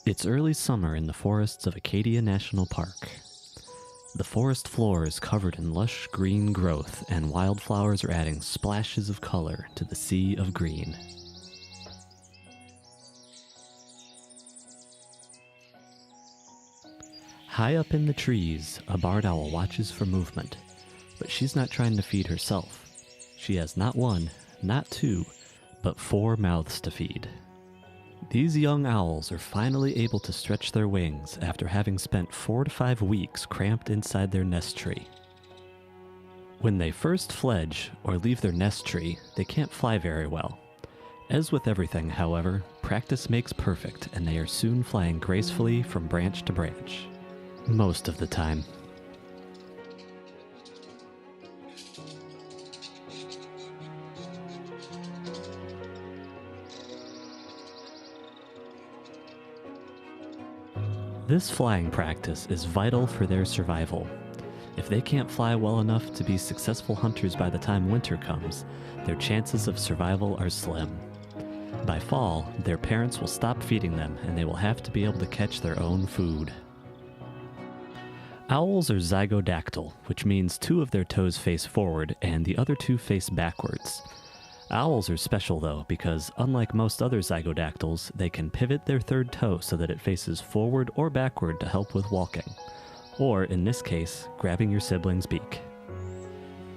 It's early summer in the forests of Acadia National Park. The forest floor is covered in lush green growth, and wildflowers are adding splashes of color to the sea of green. High up in the trees, a barred owl watches for movement, but she's not trying to feed herself. She has not one, not two, but 4 mouths to feed. These young owls are finally able to stretch their wings after having spent 4 to 5 weeks cramped inside their nest tree. When they first fledge or leave their nest tree, they can't fly very well. As with everything, however, practice makes perfect, and they are soon flying gracefully from branch to branch. Most of the time. This flying practice is vital for their survival. If they can't fly well enough to be successful hunters by the time winter comes, their chances of survival are slim. By fall, their parents will stop feeding them, and they will have to be able to catch their own food. Owls are zygodactyl, which means 2 of their toes face forward and the other 2 face backwards. Owls are special though, because unlike most other zygodactyls, they can pivot their 3rd toe so that it faces forward or backward to help with walking, or in this case, grabbing your sibling's beak.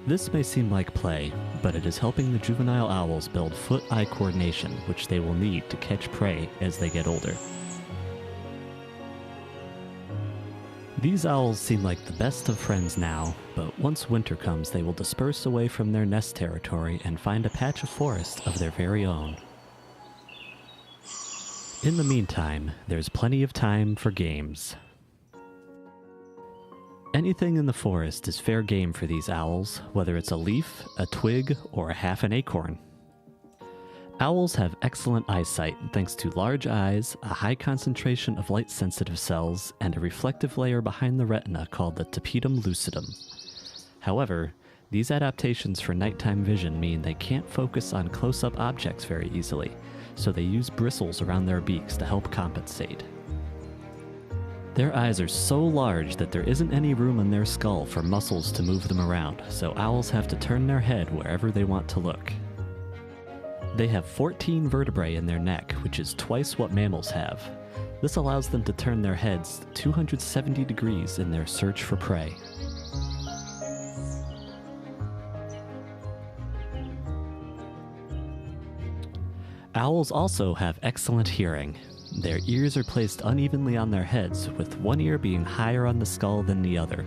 This may seem like play, but it is helping the juvenile owls build foot-eye coordination, which they will need to catch prey as they get older. These owls seem like the best of friends now, but once winter comes they will disperse away from their nest territory and find a patch of forest of their very own. In the meantime, there's plenty of time for games. Anything in the forest is fair game for these owls, whether it's a leaf, a twig, or half an acorn. Owls have excellent eyesight thanks to large eyes, a high concentration of light-sensitive cells, and a reflective layer behind the retina called the tapetum lucidum. However, these adaptations for nighttime vision mean they can't focus on close-up objects very easily, so they use bristles around their beaks to help compensate. Their eyes are so large that there isn't any room in their skull for muscles to move them around, so owls have to turn their head wherever they want to look. They have 14 vertebrae in their neck, which is twice what mammals have. This allows them to turn their heads 270 degrees in their search for prey. Owls also have excellent hearing. Their ears are placed unevenly on their heads, with one ear being higher on the skull than the other.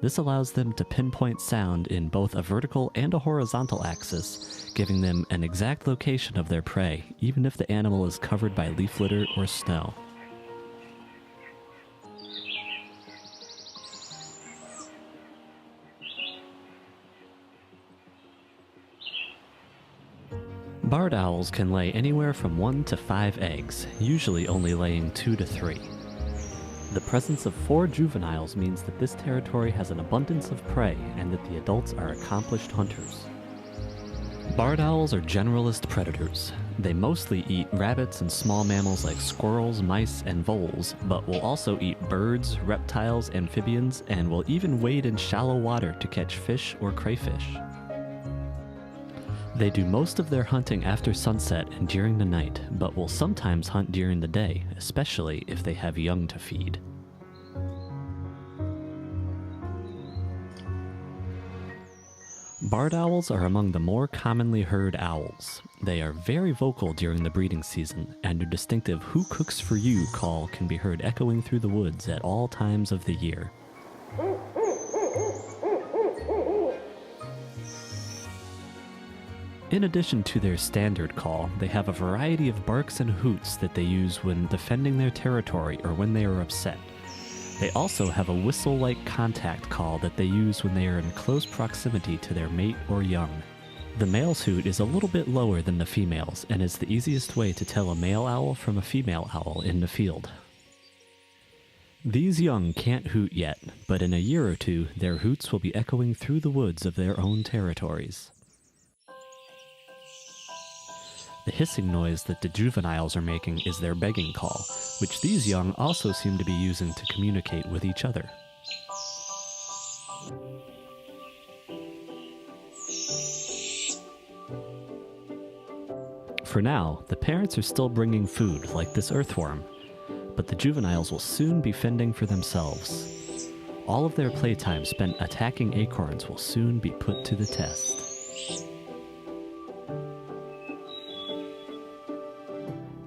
This allows them to pinpoint sound in both a vertical and a horizontal axis, giving them an exact location of their prey, even if the animal is covered by leaf litter or snow. Barred owls can lay anywhere from 1 to 5 eggs, usually only laying 2 to 3. The presence of 4 juveniles means that this territory has an abundance of prey and that the adults are accomplished hunters. Barred owls are generalist predators. They mostly eat rabbits and small mammals like squirrels, mice, and voles, but will also eat birds, reptiles, amphibians, and will even wade in shallow water to catch fish or crayfish. They do most of their hunting after sunset and during the night, but will sometimes hunt during the day, especially if they have young to feed. Barred owls are among the more commonly heard owls. They are very vocal during the breeding season, and their distinctive "Who cooks for you" call can be heard echoing through the woods at all times of the year. In addition to their standard call, they have a variety of barks and hoots that they use when defending their territory or when they are upset. They also have a whistle-like contact call that they use when they are in close proximity to their mate or young. The male's hoot is a little bit lower than the female's and is the easiest way to tell a male owl from a female owl in the field. These young can't hoot yet, but in a year or 2, their hoots will be echoing through the woods of their own territories. The hissing noise that the juveniles are making is their begging call, which these young also seem to be using to communicate with each other. For now, the parents are still bringing food, like this earthworm, but the juveniles will soon be fending for themselves. All of their playtime spent attacking acorns will soon be put to the test.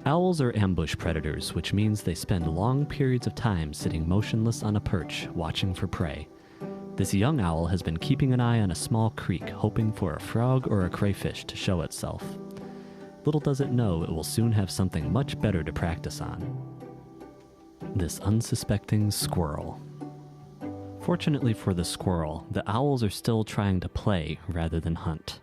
Owls are ambush predators, which means they spend long periods of time sitting motionless on a perch, watching for prey. This young owl has been keeping an eye on a small creek, hoping for a frog or a crayfish to show itself. Little does it know it will soon have something much better to practice on. This unsuspecting squirrel. Fortunately for the squirrel, the owls are still trying to play rather than hunt.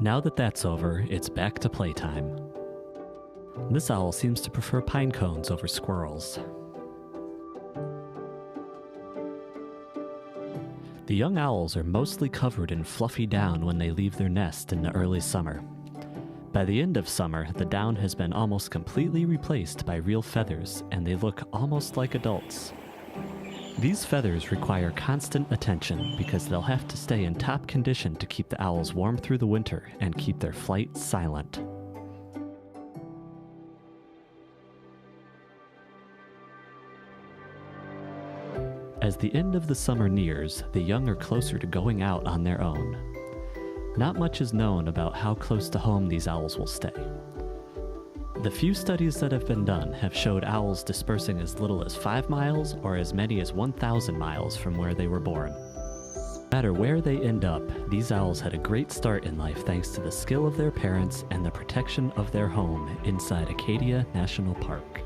Now that that's over, it's back to playtime. This owl seems to prefer pine cones over squirrels. The young owls are mostly covered in fluffy down when they leave their nest in the early summer. By the end of summer, the down has been almost completely replaced by real feathers, and they look almost like adults. These feathers require constant attention because they'll have to stay in top condition to keep the owls warm through the winter and keep their flight silent. As the end of the summer nears, the young are closer to going out on their own. Not much is known about how close to home these owls will stay. The few studies that have been done have showed owls dispersing as little as 5 miles or as many as 1,000 miles from where they were born. No matter where they end up, these owls had a great start in life thanks to the skill of their parents and the protection of their home inside Acadia National Park.